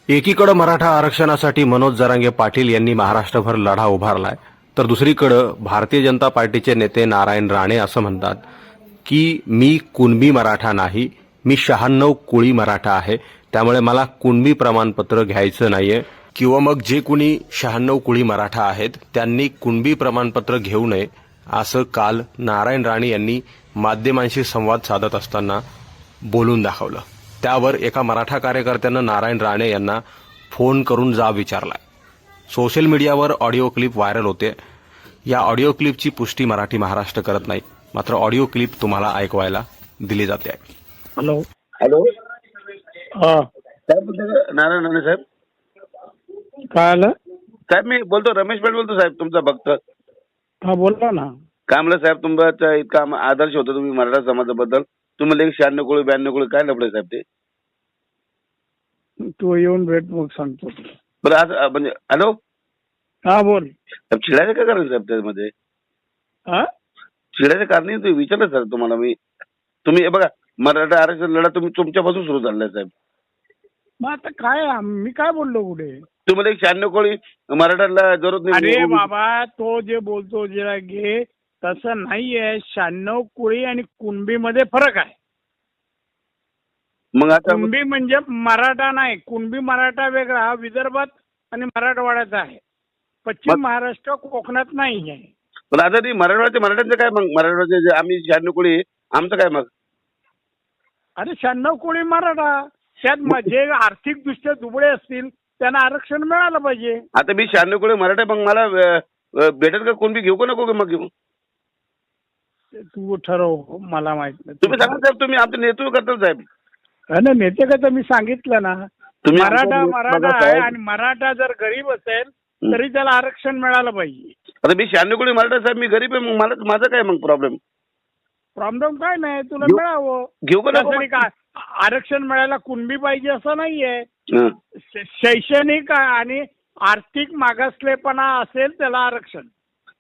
एकीकडे मराठा आरक्षणासाठी मनोज जरांगे पाटील यांनी महाराष्ट्रभर लढा उभारलाय, तर दुसरीकडे भारतीय जनता पार्टीचे नेते नारायण राणे असं म्हणतात की मी कुणबी मराठा नाही, मी 96 कुळी मराठा आहे, त्यामुळे मला कुणबी प्रमाणपत्र घ्यायचं नाहीये, किंवा मग जे कुणी 96 कुळी मराठा आहेत त्यांनी कुणबी प्रमाणपत्र घेऊ नये, असं काल नारायण राणे यांनी माध्यमांशी संवाद साधत असताना बोलून दाखवलं. त्यावर एका मराठा कार्यकर्त्यानं नारायण राणे यांना फोन करून जाब विचारलाय. सोशल मीडियावर ऑडिओ क्लिप व्हायरल होते. या ऑडिओ क्लिपची पुष्टी मराठी महाराष्ट्र करत नाही, मात्र ऑडिओ क्लिप तुम्हाला ऐकवायला दिली जाते आहे. हॅलो हॅलो हा साहेब बोलतो नारायण राणे साहेब. काय आलं? साहेब मी बोलतो रमेश पाटील बोलतो साहेब, तुमचा भक्त. हा बोला ना. काय म्हणलं साहेब, तुमचा इतका आदर्श होता तुम्ही मराठा समाजाबद्दल. तुम्हाला 96 कोळी 92 कोळी काय लपडे साहेब ते? तू येऊन भेट मग सांगतो. बरं आज म्हणजे हॅलो हा बोल. साहेब चिडायचं काय कारण साहेब त्यामध्ये? हा चिडायचं कारण नाही, तुम्ही विचारलं सर तुम्हाला मी. तुम्ही हे बघा मराठा आरक्षण लढा तुम्ही तुमच्यापासून सुरू झालाय साहेब. मग आता काय मी काय बोललो कुठे? तुम्हाला 96 कोळी मराठाला जरूरत नाही. अरे बाबा तो जे बोलतो जरा घे, तसं नाहीये. 96 कुळी आणि कुणबी मध्ये फरक आहे. मग आता कुणबी म्हणजे मराठा नाही, कुणबी मराठा वेगळा हा विदर्भात आणि मराठवाड्यात आहे. पश्चिम महाराष्ट्र कोकणात नाही आहे. पण आता ती मराठ्यांचं काय मग? मराठवाड्याचे जे आम्ही 96 कोळी आमचं काय मग? अरे 96 कुळी मराठा, त्यात जे आर्थिकदृष्ट्या दुबळे असतील त्यांना आरक्षण मिळालं पाहिजे. आता मी 96 कोळी मराठा, मग मला भेटेल का? कोण बी घेऊ का नको मग घेऊ? तू ठरव, मला माहित नाही. तुम्ही सांगा साहेब, तुम्ही आमचं नेतृत्व करता साहेब. नाही नेते का, तर मी सांगितलं ना. तुम्ही मराठा बघा आहे साहेब. आणि मराठा जर गरीब असेल तरी त्याला आरक्षण मिळालं पाहिजे. आता मी 96 कोळी मराठा साहेब, मी गरीब आहे, मग मला माझं काय मग प्रॉब्लेम? प्रॉब्लेम काय नाही, तुला घेऊ- मिळावं. घेऊ का नको? त्यासाठी काय आरक्षण मिळायला कुणबी पाहिजे असं नाहीये. हं. शैक्षणिक आणि आर्थिक मागासलेपणा असेल त्याला आरक्षण.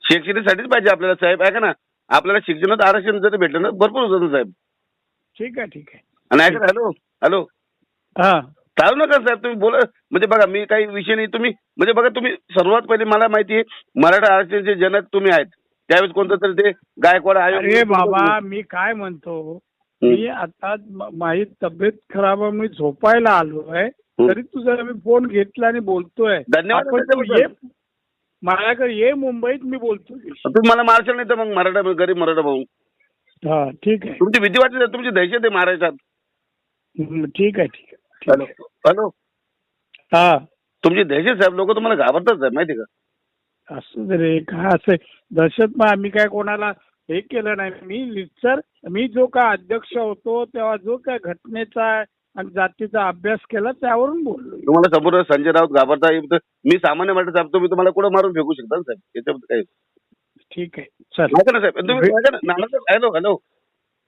शैक्षणिकसाठीच पाहिजे आपल्याला साहेब, ऐका ना. आपल्याला शिक्षणात आरक्षण जर भेटलं ना भरपूर होतं साहेब. ठीक आहे ठीक आहे. आणि ऐका हॅलो हॅलो हा चालू नका साहेब, तुम्ही बोला. म्हणजे बघा मी काही विषय नाही, तुम्ही म्हणजे बघा तुम्ही सर्वात पहिले मला माहिती आहे मराठा आरक्षणाचे जनक तुम्ही आहेत. त्यावेळेस कोणतं तरी ते गायकवाड आयोग. अरे बाबा मी काय म्हणतो, मी आता माझी तब्येत खराब आहे, मी झोपायला आलोय, तरी तुझा मी फोन घेतला आणि बोलतोय. धन्यवाद. आपण तू ये माझ्याकडे, ये मुंबईत, मी बोलतोय. तुम्ही मला मारशाल नाही तर मग मराठा गरीब मराठा भाऊ. हा ठीक आहे. तुमची भीती वाटते, तुमची दहशत आहे महाराष्ट्रात. ठीक आहे ठीक आहे. हॅलो हॅलो हा तुमची दहशत साहेब, लोक तुम्हाला घाबरतात साहेब, माहिती का? असं रे काय असं दहशत, मग आम्ही काय कोणाला हे केलं नाही. मी जो काय अध्यक्ष होतो तेव्हा जो काय घटनेचा आणि जातीचा अभ्यास केला त्यावरून बोललो. तुम्हाला समोर संजय राऊत घाबरता, मी सामान्य मराठा साहेब, तुम्ही तुम्हाला कुठं मारून फेकू शकता ना साहेब, याच्याबद्दल काय? ठीक आहे चल. ऐका ना साहेब, तुम्ही ऐका ना. हॅलो हॅलो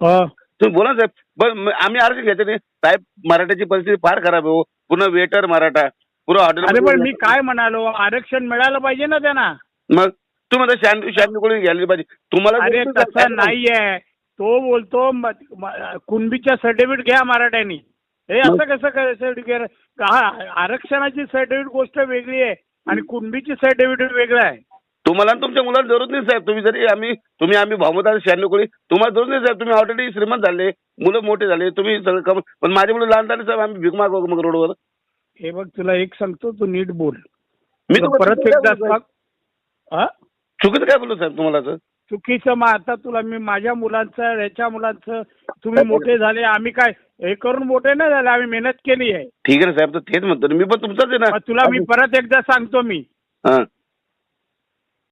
हा तुम्ही बोला साहेब. पण आम्ही आरक्षण घ्यायचं नाही साहेब. मराठ्याची परिस्थिती फार खराब आहे हो. पुन्हा वेटर मराठा, पुरं अरे पण हॉटेल. मी काय म्हणालो, आरक्षण मिळालं पाहिजे ना त्यांना. मग तुम्ही आता 96 कोळी घ्यायला पाहिजे तुम्हाला. अरे तसं नाहीये. तो बोलतो कुणबीच्या सर्टिफिकेट घ्या मराठ्यांनी. हे असं कसं सर्टिफिकेट? आरक्षणाची सर्टिफिकेट गोष्ट वेगळी आहे आणि कुणबीची सर्टिफिकेट वेगळं आहे. तुम्हाला आणि तुमच्या मुलाला जरूर नाही साहेब. तुम्ही जरी आम्ही भावमत 96 कोळी, तुम्हाला जरूर नाही साहेब. तुम्ही ऑलरेडी श्रीमंत झाले, मुलं मोठे झाले, तुम्ही सगळं. पण माझे मुलं लहान झाले साहेब, आम्ही भीक मागू मग रोडवर. हे बघ तुला एक सांगतो, तू नीट बोल. मी तुला परत एकदा चुकीचं काय बोलतो साहेब तुम्हाला? असं चुकीचं मग आता तुला मी माझ्या मुलांचं ह्याच्या मुलांचं, तुम्ही मोठे झाले, आम्ही काय हे करून मोठे नाही झाले, आम्ही मेहनत केली आहे. ठीक आहे ना साहेब, तर तेच म्हणतो मी पण तुमचाच आहे ना. तुला मी परत एकदा सांगतो, मी हां